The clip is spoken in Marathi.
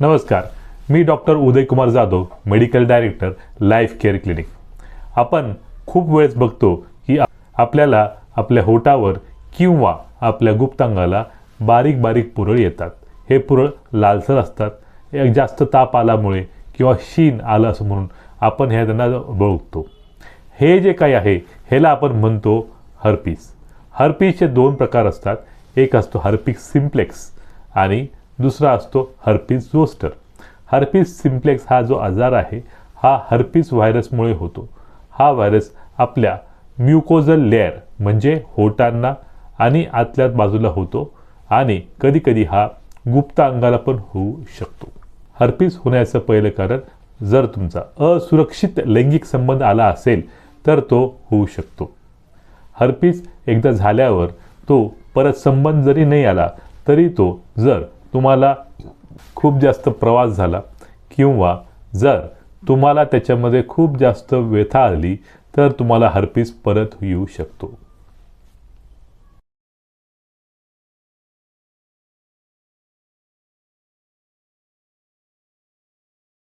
नमस्कार, मी doctor Udaykumar Jadhav, medical director, life care clinic. आपण खूप वेळेस बघतो की आपल्याला आपल्या होठावर किंवा आपल्या गुप्तांगाला बारीक बारीक पुरळ येतात। हे पुरळ लालसर असतात। एक जास्त ताप आल्यामुळे किंवा शीन आलं असं म्हणून आपण हे त्यांना बघतो। हे जे काही आहे ह्याला आपण म्हणतो हर्पीस। हर्पीसचे दोन प्रकार असतात। एक असतो हर्पीस सिम्प्लेक्स आणि दुसरा असतो हर्पीस झोस्टर। हर्पीस सिम्प्लेक्स हा जो आजार आहे हा हर्पीस व्हायरसमुळे होतो। हा व्हायरस आपल्या म्युकोजल लेयर म्हणजे होठांना आणि आतल्या बाजूला होतो आणि कधीकधी हा गुप्त अंगाला पण होऊ शकतो। हर्पीस होण्याचं पहिलं कारण जर तुमचा असुरक्षित लैंगिक संबंध आला असेल तर तो होऊ शकतो। हर्पीस एकदा झाल्यावर तो परत संबंध जरी नाही आला तरी तो जर तुम्हाला खूप जास्त प्रवास झाला किंवा जर तुम्हाला त्याच्यामध्ये खूप जास्त व्यथा आली तर तुम्हाला हर्पीस परत येऊ शकतो।